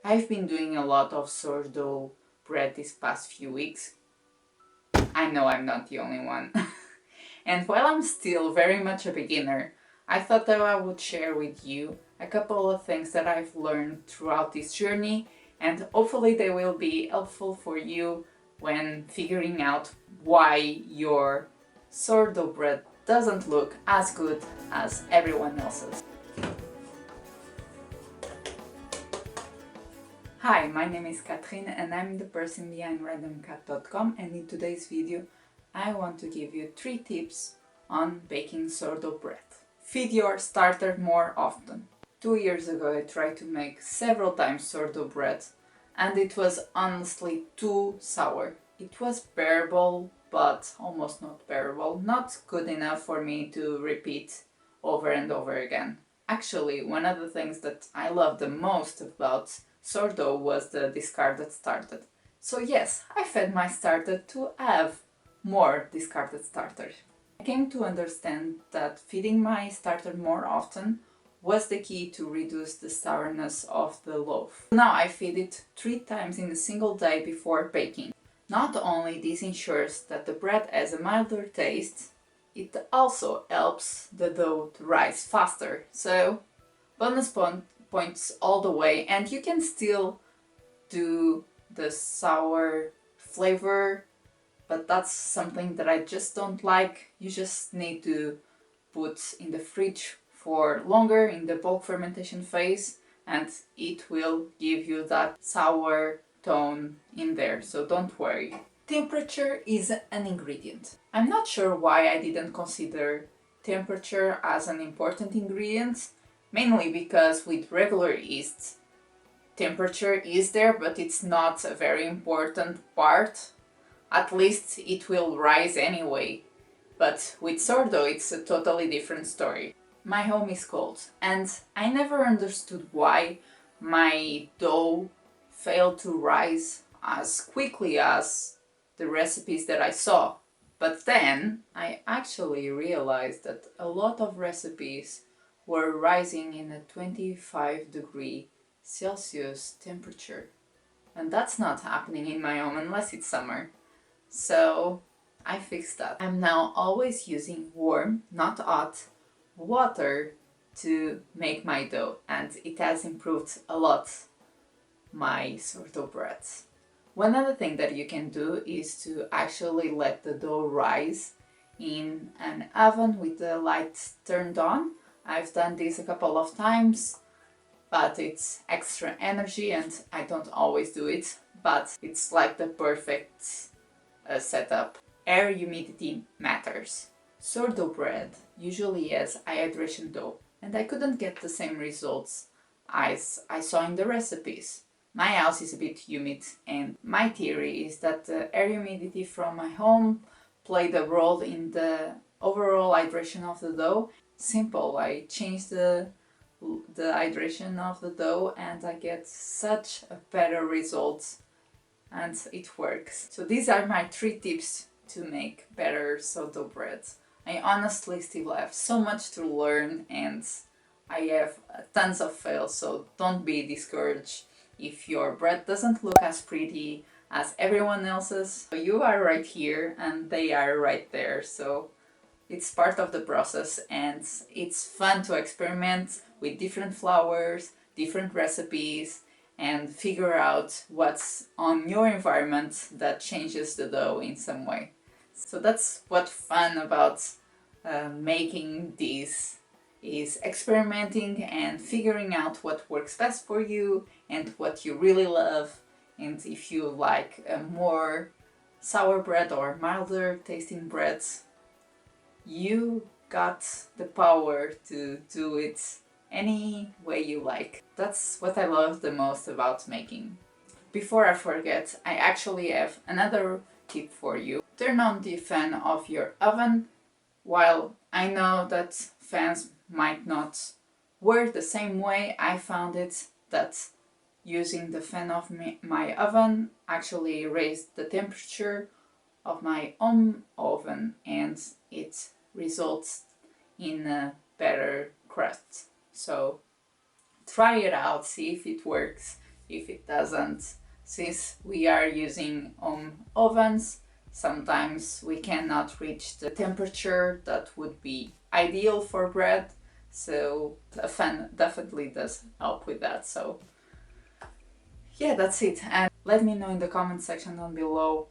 I've been doing a lot of sourdough bread these past few weeks. I know I'm not the only one. And while I'm still very much a beginner, I thought that I would share with you a couple of things that I've learned throughout this journey, and hopefully they will be helpful for you when figuring out why your sourdough bread doesn't look as good as everyone else's. Hi, my name is Catherine and I'm the person behind randomcat.com, and in today's video I want to give you 3 tips on baking sourdough bread. Feed your starter more often. 2 years ago I tried to make several times sourdough bread and it was honestly too sour. It was bearable, but almost not bearable, not good enough for me to repeat over and over again. Actually, one of the things that I love the most about sourdough was the discarded starter. So yes, I fed my starter to have more discarded starters. I came to understand that feeding my starter more often was the key to reduce the sourness of the loaf. Now I feed it 3 times in a single day before baking. Not only this ensures that the bread has a milder taste, it also helps the dough to rise faster. So bonus points all the way, and you can still do the sour flavor, but that's something that I just don't like. You just need to put in the fridge for longer in the bulk fermentation phase and it will give you that sour tone in there, so don't worry. Temperature is an ingredient. I'm not sure why I didn't consider temperature as an important ingredient. Mainly because with regular yeast, temperature is there, but it's not a very important part. At least it will rise anyway. But with sourdough, it's a totally different story. My home is cold, and I never understood why my dough failed to rise as quickly as the recipes that I saw. But then I actually realized that a lot of recipes were rising in a 25°C temperature. And that's not happening in my home unless it's summer. So I fixed that. I'm now always using warm, not hot, water to make my dough, and it has improved a lot my sourdough breads. One other thing that you can do is to actually let the dough rise in an oven with the lights turned on. I've done this a couple of times, but it's extra energy and I don't always do it, but it's like the perfect setup. Air humidity matters. Sourdough bread usually has high hydration dough, and I couldn't get the same results as I saw in the recipes. My house is a bit humid, and my theory is that the air humidity from my home played a role in the overall hydration of the dough. Simple, I change the hydration of the dough and I get such a better result, and it works. So these are my 3 tips to make better sourdough bread. I honestly still have so much to learn and I have tons of fails, so don't be discouraged if your bread doesn't look as pretty as everyone else's. You are right here and they are right there, so it's part of the process and it's fun to experiment with different flours, different recipes, and figure out what's on your environment that changes the dough in some way. So that's what's fun about making these, is experimenting and figuring out what works best for you and what you really love, and if you like more sour bread or milder tasting breads, you got the power to do it any way you like. That's what I love the most about making. Before I forget, I actually have another tip for you. Turn on the fan of your oven. While I know that fans might not work the same way, I found it that using the fan of my oven actually raised the temperature of my own oven and it results in a better crust. So try it out, see if it works. If it doesn't. Since we are using ovens, sometimes we cannot reach the temperature that would be ideal for bread, so a fan definitely does help with that. So yeah, that's it. And let me know in the comment section down below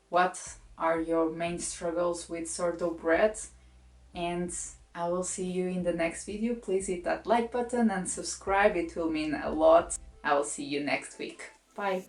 what are your main struggles with sourdough bread, and I will see you in the next video. Please hit that like button and subscribe, it will mean a lot. I will see you next week. Bye!